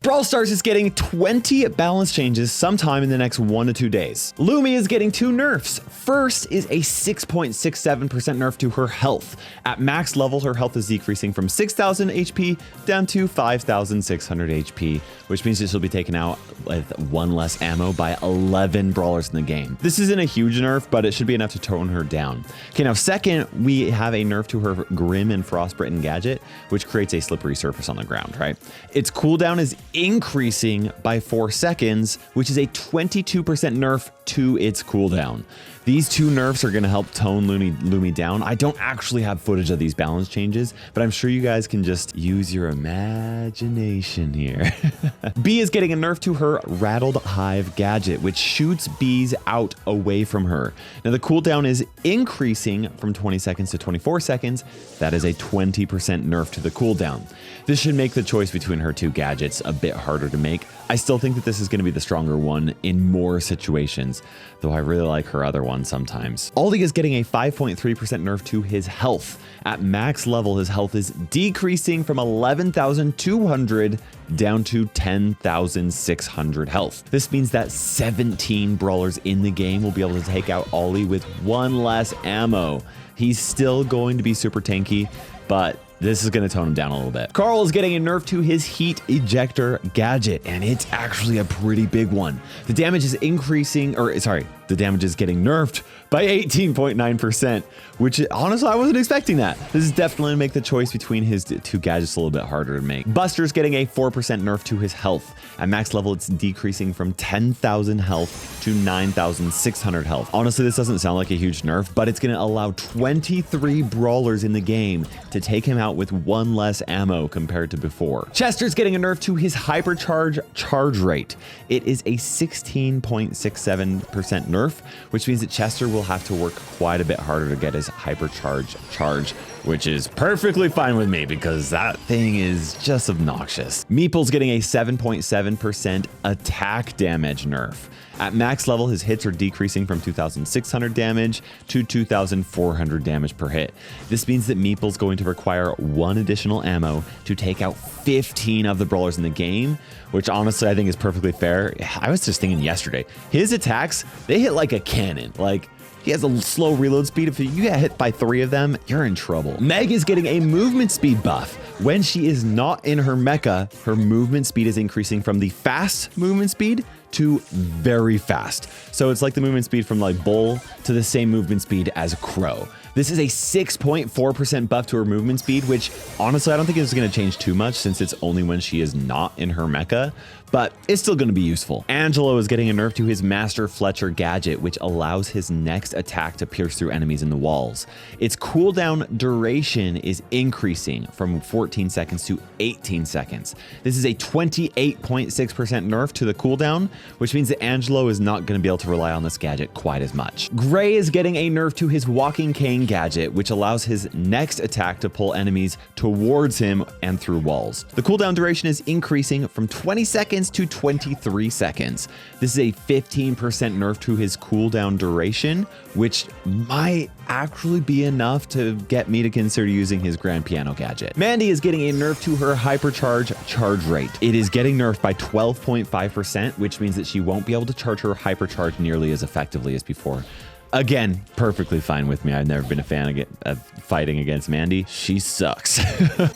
Brawl Stars is getting 20 balance changes sometime in the next 1 to 2 days. Lumi is getting 2 nerfs. First is a 6.67% nerf to her health. At max level, her health is decreasing from 6,000 HP down to 5,600 HP, which means that she'll be taken out with 1 less ammo by 11 brawlers in the game. This isn't a huge nerf, but it should be enough to tone her down. Okay, now second, we have a nerf to her Grim and Frostbitten gadget, which creates a slippery surface on the ground, right? Its cooldown is increasing by 4 seconds, which is a 22% nerf to its cooldown. These 2 nerfs are going to help tone Lumi down. I don't actually have footage of these balance changes, but I'm sure you guys can just use your imagination here. Bea is getting a nerf to her Rattled Hive gadget, which shoots bees out away from her. Now the cooldown is increasing from 20 seconds to 24 seconds. That is a 20% nerf to the cooldown. This should make the choice between her 2 gadgets a bit harder to make. I still think that this is going to be the stronger one in more situations, though I really like her other one sometimes. Aldi is getting a 5.3% nerf to his health. At max level, his health is decreasing from 11,200 down to 10,600 health. This means that 17 brawlers in the game will be able to take out Ollie with 1 less ammo. He's still going to be super tanky, but this is going to tone him down a little bit. Carl is getting a nerf to his heat ejector gadget, and it's actually a pretty big one. The damage is increasing, or sorry, the damage is getting nerfed by 18.9%, which honestly, I wasn't expecting that. This is definitely to make the choice between his 2 gadgets a little bit harder to make. Buster's getting a 4% nerf to his health. At max level, it's decreasing from 10,000 health to 9,600 health. Honestly, this doesn't sound like a huge nerf, but it's going to allow 23 brawlers in the game to take him out with 1 less ammo compared to before. Chester's getting a nerf to his Hypercharge charge rate. It is a 16.67% nerf, which means that Chester will have to work quite a bit harder to get his Hypercharge charge, which is perfectly fine with me because that thing is just obnoxious. Meeple's getting a 7.7% attack damage nerf. At max level, his hits are decreasing from 2,600 damage to 2,400 damage per hit. This means that Meeple's going to require 1 additional ammo to take out 15 of the brawlers in the game, which honestly I think is perfectly fair. I was just thinking yesterday, his attacks, they hit like a cannon. Like, he has a slow reload speed. If you get hit by 3 of them, you're in trouble. Meg is getting a movement speed buff. When she is not in her mecha, her movement speed is increasing from the fast movement speed to very fast. So it's like the movement speed from like Bull to the same movement speed as Crow. This is a 6.4% buff to her movement speed, which honestly, I don't think it's going to change too much since it's only when she is not in her mecha, but it's still going to be useful. Angelo is getting a nerf to his Master Fletcher gadget, which allows his next attack to pierce through enemies in the walls. Its cooldown duration is increasing from 14 seconds to 18 seconds. This is a 28.6% nerf to the cooldown, which means that Angelo is not going to be able to rely on this gadget quite as much. Gray is getting a nerf to his Walking Cane gadget, which allows his next attack to pull enemies towards him and through walls. The cooldown duration is increasing from 20 seconds to 23 seconds. This is a 15% nerf to his cooldown duration, which might actually be enough to get me to consider using his Grand Piano gadget. Mandy is getting a nerf to her Hypercharge charge rate. It is getting nerfed by 12.5%, which means that she won't be able to charge her Hypercharge nearly as effectively as before. Again, perfectly fine with me. I've never been a fan of fighting against Mandy. She sucks.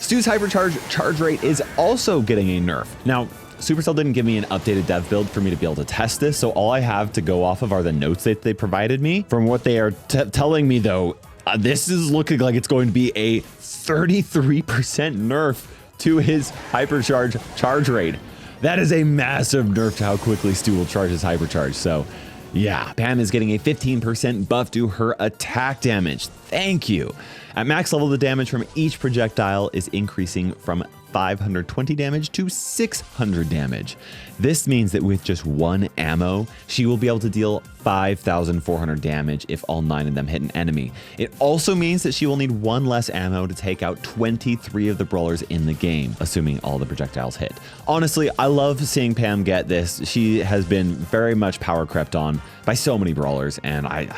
Stu's Hypercharge charge rate is also getting a nerf. Now, Supercell didn't give me an updated dev build for me to be able to test this, so all I have to go off of are the notes that they provided me. From what they are telling me though, this is looking like it's going to be a 33% nerf to his Hypercharge charge rate. That is a massive nerf to how quickly Stu will charge his Hypercharge. So yeah, Pam is getting a 15% buff to her attack damage. Thank you. At max level, the damage from each projectile is increasing from 520 damage to 600 damage. This means that with just 1 ammo, she will be able to deal 5,400 damage if all 9 of them hit an enemy. It also means that she will need 1 less ammo to take out 23 of the brawlers in the game, assuming all the projectiles hit. Honestly, I love seeing Pam get this. She has been very much power crept on by so many brawlers, and I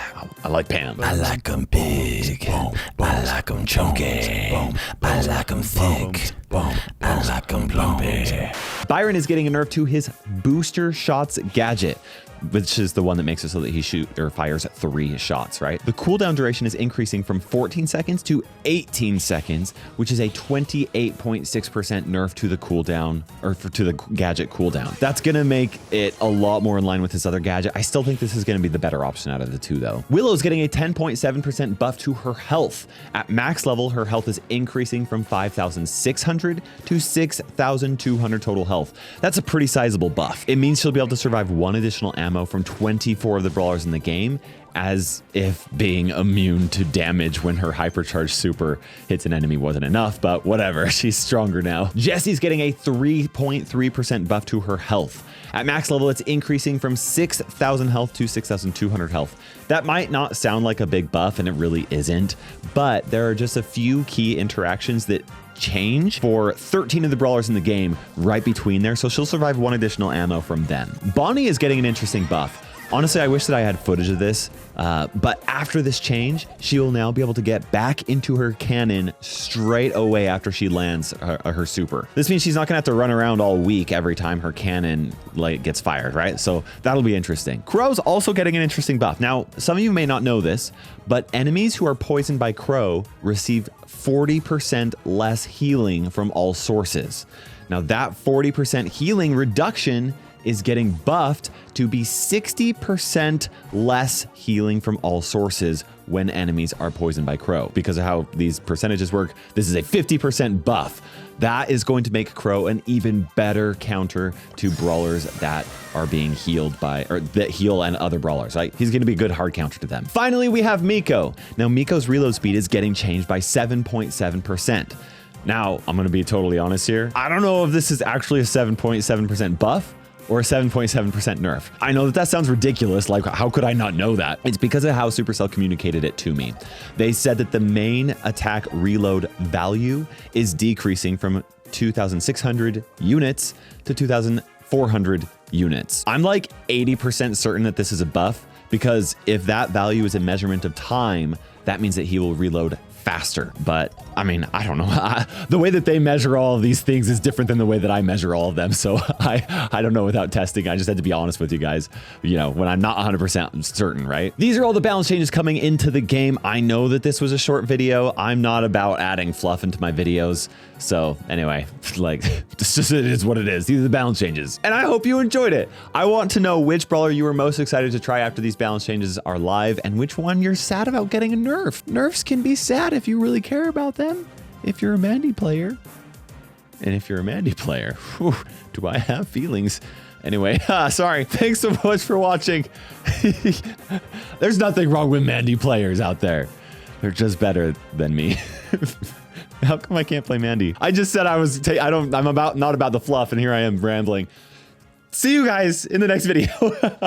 like Pam. I like them big, I like them chunky, I like them thick. I like 'em lumpy. Byron is getting a nerf to his booster shots gadget, which is the one that makes it so that he fires 3 shots, right? The cooldown duration is increasing from 14 seconds to 18 seconds, which is a 28.6% nerf to the cooldown, or to the gadget cooldown. That's gonna make it a lot more in line with his other gadget. I still think this is gonna be the better option out of the two though. Willow's getting a 10.7% buff to her health. At max level, her health is increasing from 5,600 to 6,200 total health. That's a pretty sizable buff. It means she'll be able to survive 1 additional ammo from 24 of the brawlers in the game, as if being immune to damage when her hypercharge super hits an enemy wasn't enough, but whatever, she's stronger now. Jessie's getting a 3.3% buff to her health. At max level, it's increasing from 6,000 health to 6,200 health. That might not sound like a big buff, and it really isn't, but there are just a few key interactions that change for 13 of the brawlers in the game right between there, so she'll survive 1 additional ammo from them. Bonnie is getting an interesting buff. Honestly, I wish that I had footage of this, but after this change, she will now be able to get back into her cannon straight away after she lands her super. This means she's not gonna have to run around all week every time her cannon gets fired, right? So that'll be interesting. Crow's also getting an interesting buff. Now, some of you may not know this, but enemies who are poisoned by Crow receive 40% less healing from all sources. Now that 40% healing reduction is getting buffed to be 60% less healing from all sources when enemies are poisoned by Crow. Because of how these percentages work, this is a 50% buff. That is going to make Crow an even better counter to brawlers that are being healed by, or that heal and other brawlers, right? He's gonna be a good hard counter to them. Finally, we have Mico. Now, Mico's reload speed is getting changed by 7.7%. Now, I'm gonna be totally honest here. I don't know if this is actually a 7.7% buff or a 7.7% nerf. I know that sounds ridiculous, like how could I not know that? It's because of how Supercell communicated it to me. They said that the main attack reload value is decreasing from 2,600 units to 2,400 units. I'm like 80% certain that this is a buff, because if that value is a measurement of time, that means that he will reload faster. But I mean, I don't know. The way that they measure all of these things is different than the way that I measure all of them. So I don't know without testing. I just had to be honest with you guys, you know, when I'm not 100% certain, right? These are all the balance changes coming into the game. I know that this was a short video. I'm not about adding fluff into my videos. So anyway, like, it is what it is. These are the balance changes. And I hope you enjoyed it. I want to know which brawler you were most excited to try after these balance changes are live, and which one you're sad about getting a nerf. Nerfs can be sad if you really care about them, if you're a Mandy player. And if you're a Mandy player, whew, do I have feelings? Anyway, sorry. Thanks so much for watching. There's nothing wrong with Mandy players out there. They're just better than me. How come I can't play Mandy? I just said I'm not about the fluff, and here I am rambling. See you guys in the next video.